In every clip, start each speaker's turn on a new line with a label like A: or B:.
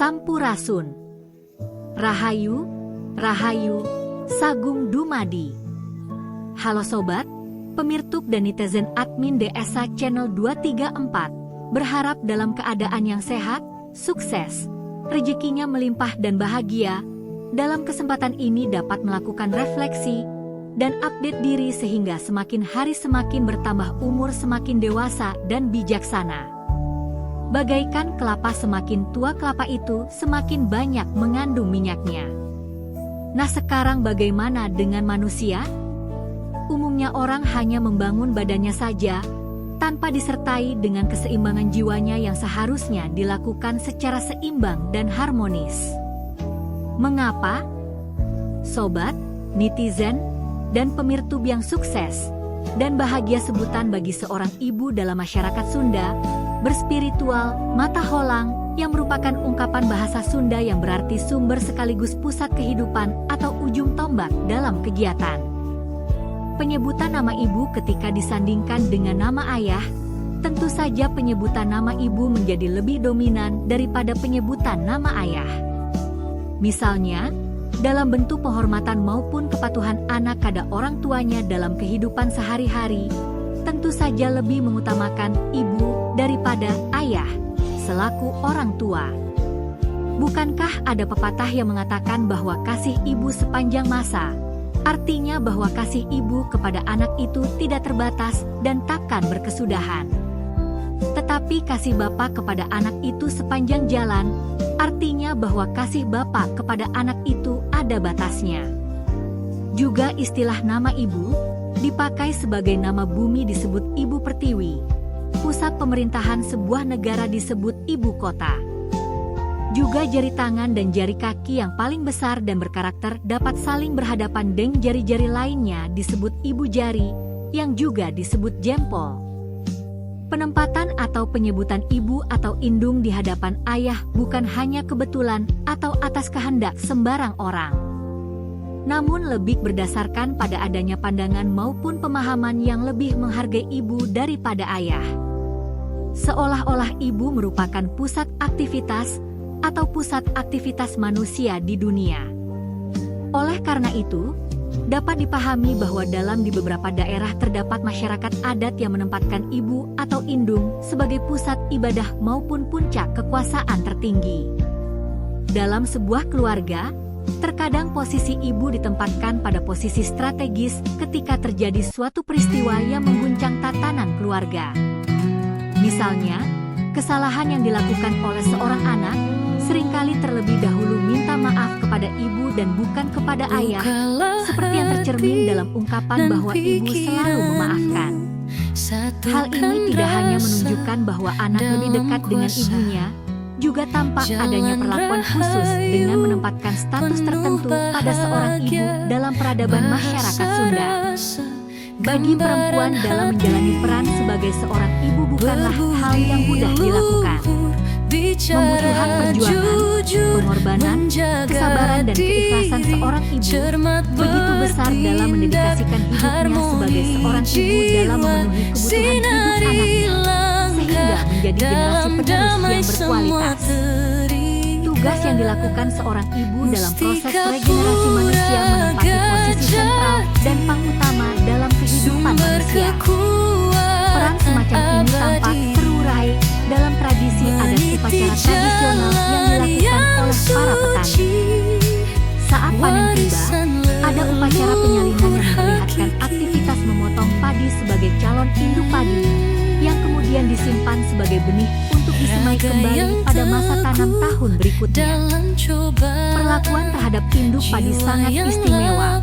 A: Sampurasun. Rahayu, Rahayu, Sagung Dumadi. Halo sobat, pemirtuk dan netizen admin DSA Channel 234. Berharap dalam keadaan yang sehat, sukses, rezekinya melimpah dan bahagia. Dalam kesempatan ini dapat melakukan refleksi dan update diri sehingga semakin hari semakin bertambah umur, semakin dewasa dan bijaksana. Bagaikan kelapa, semakin tua kelapa itu semakin banyak mengandung minyaknya. Nah, sekarang bagaimana dengan manusia? Umumnya orang hanya membangun badannya saja, tanpa disertai dengan keseimbangan jiwanya yang seharusnya dilakukan secara seimbang dan harmonis. Mengapa? Sobat, netizen, dan pemirtub yang sukses dan bahagia, sebutan bagi seorang ibu dalam masyarakat Sunda berspiritual mata holang, yang merupakan ungkapan bahasa Sunda yang berarti sumber sekaligus pusat kehidupan atau ujung tombak dalam kegiatan. Penyebutan nama ibu ketika disandingkan dengan nama ayah, tentu saja penyebutan nama ibu menjadi lebih dominan daripada penyebutan nama ayah. Misalnya, dalam bentuk penghormatan maupun kepatuhan anak kepada orang tuanya dalam kehidupan sehari-hari, tentu saja lebih mengutamakan ibu daripada ayah selaku orang tua. Bukankah ada pepatah yang mengatakan bahwa kasih ibu sepanjang masa? Artinya bahwa kasih ibu kepada anak itu tidak terbatas dan takkan berkesudahan. Tetapi kasih bapak kepada anak itu sepanjang jalan, artinya bahwa kasih bapak kepada anak itu ada batasnya. Juga istilah nama ibu dipakai sebagai nama bumi disebut ibu pertiwi. Pusat pemerintahan sebuah negara disebut ibu kota. Juga jari tangan dan jari kaki yang paling besar dan berkarakter dapat saling berhadapan dengan jari-jari lainnya disebut ibu jari, yang juga disebut jempol. Penempatan atau penyebutan ibu atau indung di hadapan ayah bukan hanya kebetulan atau atas kehendak sembarang orang, namun lebih berdasarkan pada adanya pandangan maupun pemahaman yang lebih menghargai ibu daripada ayah. Seolah-olah ibu merupakan pusat aktivitas atau pusat aktivitas manusia di dunia. Oleh karena itu, dapat dipahami bahwa di beberapa daerah terdapat masyarakat adat yang menempatkan ibu atau indung sebagai pusat ibadah maupun puncak kekuasaan tertinggi. Dalam sebuah keluarga, terkadang posisi ibu ditempatkan pada posisi strategis ketika terjadi suatu peristiwa yang mengguncang tatanan keluarga. Misalnya, kesalahan yang dilakukan oleh seorang anak seringkali terlebih dahulu minta maaf kepada ibu dan bukan kepada ayah, seperti yang tercermin dalam ungkapan bahwa ibu selalu memaafkan. Hal ini tidak hanya menunjukkan bahwa anak lebih dekat dengan ibunya, juga tampak adanya perlakuan khusus dengan menempatkan status tertentu pada seorang ibu dalam peradaban masyarakat Sunda. Bagi perempuan dalam menjalani peran sebagai seorang ibu bukanlah hal yang mudah dilakukan. Membutuhkan perjuangan, pengorbanan, kesabaran dan keikhlasan seorang ibu begitu besar dalam mendedikasikan hidupnya sebagai seorang ibu dalam memenuhi kebutuhan hidup anaknya, sehingga menjadi generasi penerus yang berkualitas. Tugas yang dilakukan seorang ibu dalam proses regenerasi manusia menempati posisi sentral dan utama dalam kehidupan manusia. Peran semacam ini tampak terurai dalam tradisi adat upacara tradisional yang dilakukan oleh para petani. Saat panen tiba, ada upacara penyalinan yang memperlihatkan aktivitas memotong padi sebagai calon induk padi, yang kemudian disimpan sebagai benih untuk disemai kembali pada masa tanam tahun berikutnya. Perlakuan terhadap induk padi sangat istimewa,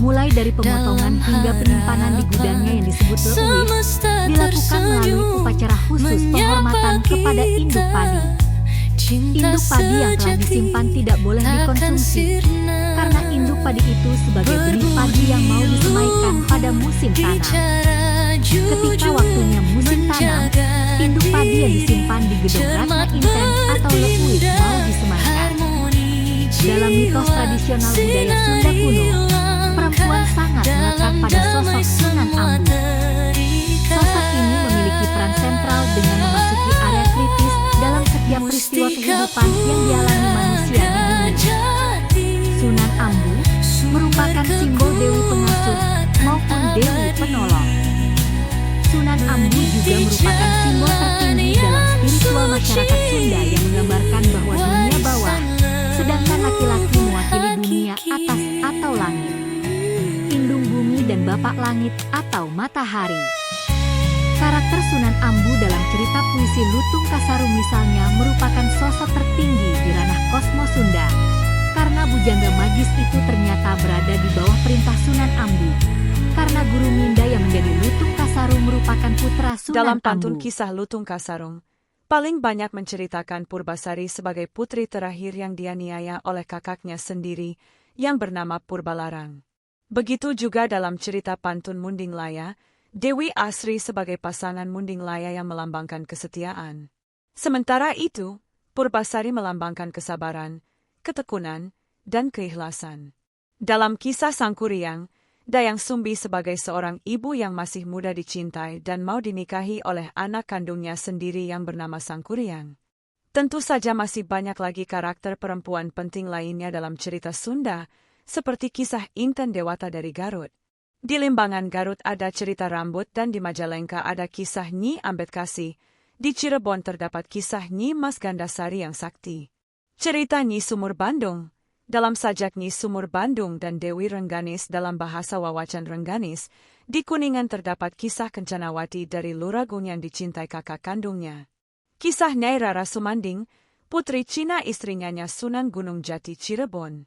A: mulai dari pemotongan hingga penyimpanan di gudangnya yang disebut leuwih, dilakukan melalui upacara khusus penghormatan kepada induk padi. Induk padi yang telah disimpan tidak boleh dikonsumsi, karena induk padi itu sebagai benih padi yang mau disemaikan pada musim tanam. Ketika waktunya musim tanam, induk padi yang disimpan di gedung ratna inten atau leuwih mau disemaikan. Dalam mitos tradisional budaya Sunda kuno, perempuan sangat melekat pada sosok Sunan Ambu. Sosok ini memiliki peran sentral dengan memasuki area kritis dalam setiap peristiwa kehidupan yang dialami manusia di dunia. Sunan Ambu merupakan simbol Dewi Pengasuh maupun Dewi Penolong. Sunan Ambu juga merupakan simbol tertinggi dalam spiritual masyarakat Sunda yang menggambarkan bahwa dunia bawah, sedangkan laki-laki mewakili dunia atas atau langit. Indung bumi dan bapak langit atau matahari. Karakter Sunan Ambu dalam cerita puisi Lutung Kasarung misalnya merupakan sosok tertinggi di ranah kosmos Sunda. Karena bujangga magis itu ternyata berada di bawah perintah Sunan Ambu. Karena Guru Minda yang menjadi Lutung Kasarung merupakan putra Sunan Ambu.
B: Dalam pantun kisah Lutung Kasarung, paling banyak menceritakan Purbasari sebagai putri terakhir yang dianiaya oleh kakaknya sendiri yang bernama Purbalarang. Begitu juga dalam cerita pantun Munding Laya, Dewi Asri sebagai pasangan Munding Laya yang melambangkan kesetiaan. Sementara itu, Purbasari melambangkan kesabaran, ketekunan, dan keikhlasan. Dalam kisah Sangkuriang, Dayang Sumbi sebagai seorang ibu yang masih muda dicintai dan mau dinikahi oleh anak kandungnya sendiri yang bernama Sangkuriang. Tentu saja masih banyak lagi karakter perempuan penting lainnya dalam cerita Sunda, seperti kisah Inten Dewata dari Garut. Di Limbangan Garut ada cerita Rambut dan di Majalengka ada kisah Nyi Ambetkasi. Di Cirebon terdapat kisah Nyi Mas Gandasari yang sakti. Cerita Nyi Sumur Bandung. Dalam sajak Nyi Sumur Bandung dan Dewi Rengganis dalam bahasa Wawacan Rengganis, di Kuningan terdapat kisah Kencanawati dari Luragung yang dicintai kakak kandungnya. Kisah Nyai Rara Sumanding, putri Cina istrinya Sunan Gunung Jati Cirebon.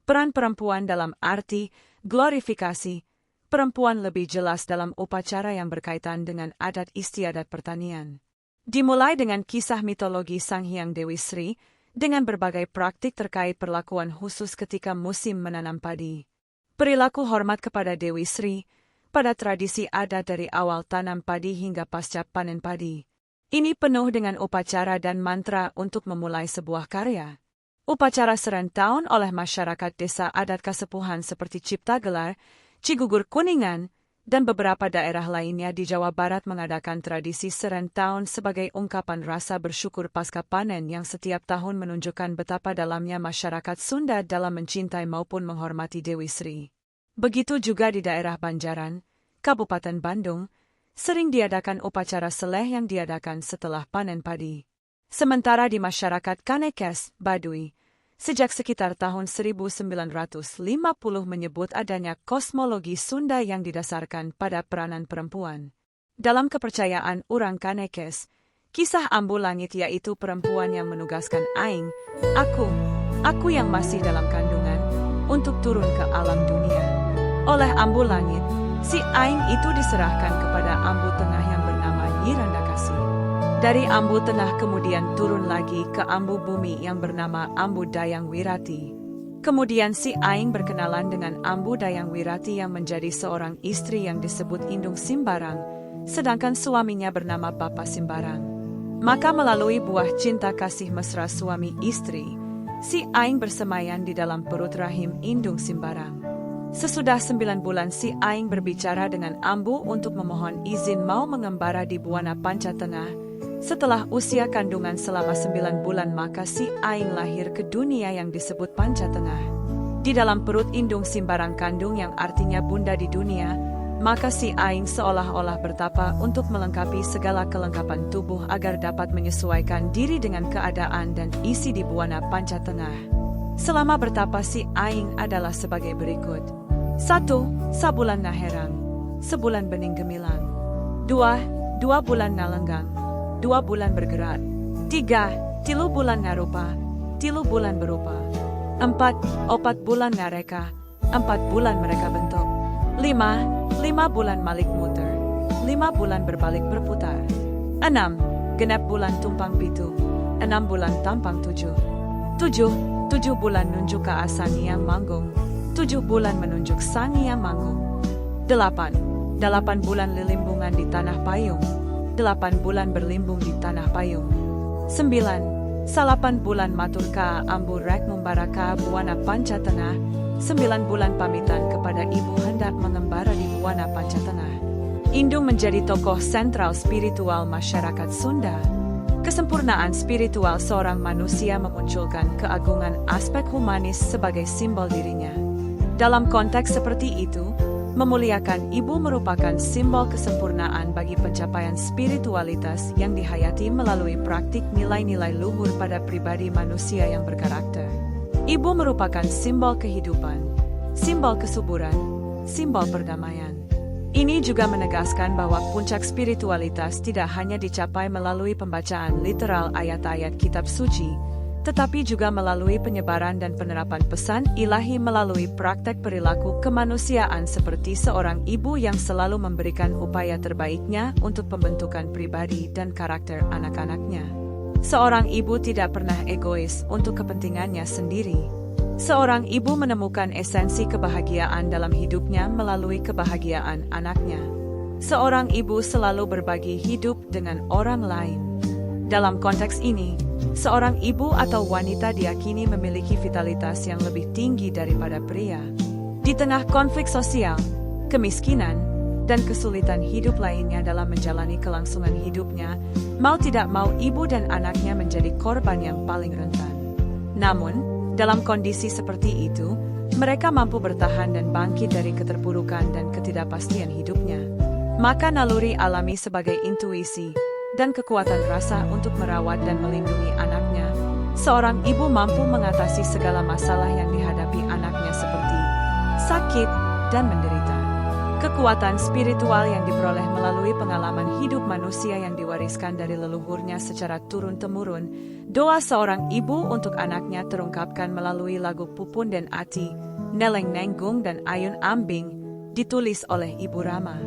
B: Peran perempuan dalam arti glorifikasi, perempuan lebih jelas dalam upacara yang berkaitan dengan adat istiadat pertanian. Dimulai dengan kisah mitologi Sang Hyang Dewi Sri, dengan berbagai praktik terkait perlakuan khusus ketika musim menanam padi. Perilaku hormat kepada Dewi Sri, pada tradisi adat dari awal tanam padi hingga pasca panen padi. Ini penuh dengan upacara dan mantra untuk memulai sebuah karya. Upacara serentahun oleh masyarakat desa adat Kasepuhan seperti Cipta Gelar, Cigugur Kuningan, dan beberapa daerah lainnya di Jawa Barat mengadakan tradisi serentahun sebagai ungkapan rasa bersyukur pasca panen yang setiap tahun menunjukkan betapa dalamnya masyarakat Sunda dalam mencintai maupun menghormati Dewi Sri. Begitu juga di daerah Banjaran, Kabupaten Bandung, sering diadakan upacara seleh yang diadakan setelah panen padi. Sementara di masyarakat Kanekes, Baduy, sejak sekitar tahun 1950 menyebut adanya kosmologi Sunda yang didasarkan pada peranan perempuan. Dalam kepercayaan orang Kanekes, kisah Ambu Langit yaitu perempuan yang menugaskan Aing, aku yang masih dalam kandungan, untuk turun ke alam dunia. Oleh Ambu Langit, si Aing itu diserahkan kepada Ambu Tengah yang bernama Nyi Randakasi. Dari Ambu Tengah kemudian turun lagi ke Ambu Bumi yang bernama Ambu Dayang Wirati. Kemudian si Aing berkenalan dengan Ambu Dayang Wirati yang menjadi seorang istri yang disebut Indung Simbarang, sedangkan suaminya bernama Bapa Simbarang. Maka melalui buah cinta kasih mesra suami istri, si Aing bersemayan di dalam perut rahim Indung Simbarang. Sesudah 9 bulan si Aing berbicara dengan Ambu untuk memohon izin mau mengembara di Buana Panca Tengah. Setelah usia kandungan selama 9 bulan maka si Aing lahir ke dunia yang disebut Panca Tengah. Di dalam perut Indung Simbarang kandung yang artinya bunda di dunia, maka si Aing seolah-olah bertapa untuk melengkapi segala kelengkapan tubuh agar dapat menyesuaikan diri dengan keadaan dan isi di Buana Panca Tengah. Selama bertapa si Aing adalah sebagai berikut. 1. Sabulan Naherang, sebulan bening gemilang. 2. 2 bulan Nalenggang, 2 bulan bergerak. 3. 3 bulan ngarupa, 3 bulan berupa. 4. 4 bulan ngareka, 4 bulan mereka bentuk. 5. 5 bulan malik muter, 5 bulan berbalik berputar. 6. Genap bulan tumpang pitu, 6 bulan tampang 7. 7 bulan nunjuk ke Sang Hyang Manggung, 7 bulan menunjuk Sang Hyang Manggung. 8 bulan lilimbungan di tanah payung, 8 bulan berlimbung di tanah payung. 9 bulan matur ka Ambu Rek Mumbaraka Buana Panca Tengah, 9 bulan pamitan kepada ibu hendak mengembara di Buana Panca Tengah. Indung menjadi tokoh sentral spiritual masyarakat Sunda. Kesempurnaan spiritual seorang manusia memunculkan keagungan aspek humanis sebagai simbol dirinya. Dalam konteks seperti itu, memuliakan ibu merupakan simbol kesempurnaan bagi pencapaian spiritualitas yang dihayati melalui praktik nilai-nilai luhur pada pribadi manusia yang berkarakter. Ibu merupakan simbol kehidupan, simbol kesuburan, simbol perdamaian. Ini juga menegaskan bahwa puncak spiritualitas tidak hanya dicapai melalui pembacaan literal ayat-ayat kitab suci, tetapi juga melalui penyebaran dan penerapan pesan ilahi melalui praktek perilaku kemanusiaan seperti seorang ibu yang selalu memberikan upaya terbaiknya untuk pembentukan pribadi dan karakter anak-anaknya. Seorang ibu tidak pernah egois untuk kepentingannya sendiri. Seorang ibu menemukan esensi kebahagiaan dalam hidupnya melalui kebahagiaan anaknya. Seorang ibu selalu berbagi hidup dengan orang lain. Dalam konteks ini, seorang ibu atau wanita diyakini memiliki vitalitas yang lebih tinggi daripada pria. Di tengah konflik sosial, kemiskinan, dan kesulitan hidup lainnya dalam menjalani kelangsungan hidupnya, mau tidak mau ibu dan anaknya menjadi korban yang paling rentan. Namun, dalam kondisi seperti itu, mereka mampu bertahan dan bangkit dari keterpurukan dan ketidakpastian hidupnya. Maka naluri alami sebagai intuisi dan kekuatan rasa untuk merawat dan melindungi anaknya, seorang ibu mampu mengatasi segala masalah yang dihadapi anaknya seperti sakit dan menderita. Kekuatan spiritual yang diperoleh melalui pengalaman hidup manusia yang diwariskan dari leluhurnya secara turun-temurun, doa seorang ibu untuk anaknya terungkapkan melalui lagu Pupun dan Ati, Neleng Nenggung dan Ayun Ambing, ditulis oleh Ibu Rama.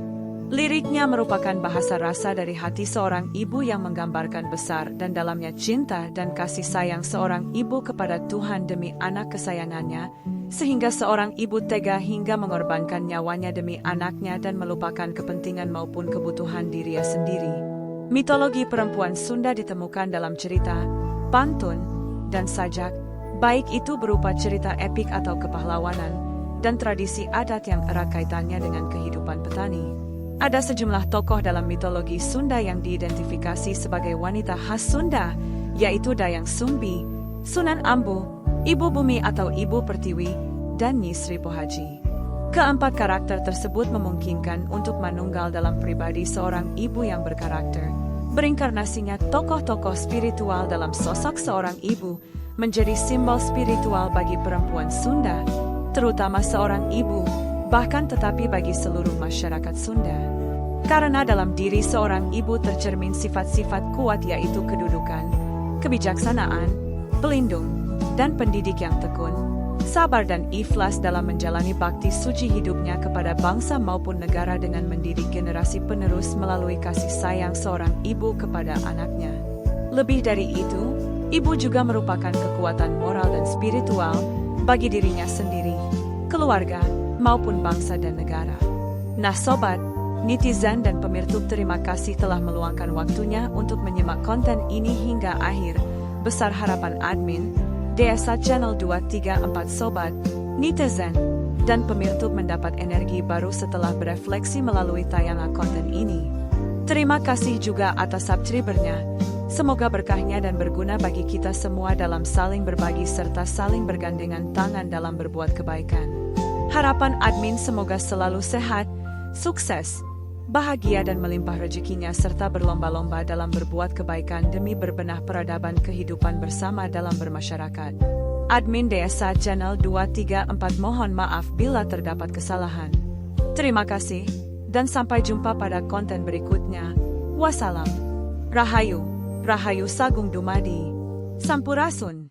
B: Liriknya merupakan bahasa rasa dari hati seorang ibu yang menggambarkan besar dan dalamnya cinta dan kasih sayang seorang ibu kepada Tuhan demi anak kesayangannya, sehingga seorang ibu tega hingga mengorbankan nyawanya demi anaknya dan melupakan kepentingan maupun kebutuhan dirinya sendiri. Mitologi perempuan Sunda ditemukan dalam cerita, pantun, dan sajak, baik itu berupa cerita epik atau kepahlawanan, dan tradisi adat yang erat kaitannya dengan kehidupan petani. Ada sejumlah tokoh dalam mitologi Sunda yang diidentifikasi sebagai wanita khas Sunda, yaitu Dayang Sumbi, Sunan Ambu, Ibu Bumi atau Ibu Pertiwi, dan Nyi Sri Pohaji. Keempat karakter tersebut memungkinkan untuk manunggal dalam pribadi seorang ibu yang berkarakter. Berinkarnasinya tokoh-tokoh spiritual dalam sosok seorang ibu menjadi simbol spiritual bagi perempuan Sunda, terutama seorang ibu, bahkan tetapi bagi seluruh masyarakat Sunda. Karena dalam diri seorang ibu tercermin sifat-sifat kuat yaitu kedudukan, kebijaksanaan, pelindung, dan pendidik yang tekun, sabar dan ikhlas dalam menjalani bakti suci hidupnya kepada bangsa maupun negara dengan mendidik generasi penerus melalui kasih sayang seorang ibu kepada anaknya. Lebih dari itu, ibu juga merupakan kekuatan moral dan spiritual bagi dirinya sendiri, keluarga, maupun bangsa dan negara. Nah sobat, netizen dan pemirtuk terima kasih telah meluangkan waktunya untuk menyimak konten ini hingga akhir. Besar harapan admin, DSA Channel 234 Sobat, netizen, dan pemirtuk mendapat energi baru setelah berefleksi melalui tayangan konten ini. Terima kasih juga atas subscribernya. Semoga berkahnya dan berguna bagi kita semua dalam saling berbagi serta saling bergandengan tangan dalam berbuat kebaikan. Harapan admin semoga selalu sehat, sukses, bahagia dan melimpah rezekinya serta berlomba-lomba dalam berbuat kebaikan demi berbenah peradaban kehidupan bersama dalam bermasyarakat. Admin DSA Channel 234 mohon maaf bila terdapat kesalahan. Terima kasih, dan sampai jumpa pada konten berikutnya. Wassalam. Rahayu, Rahayu Sagung Dumadi. Sampurasun.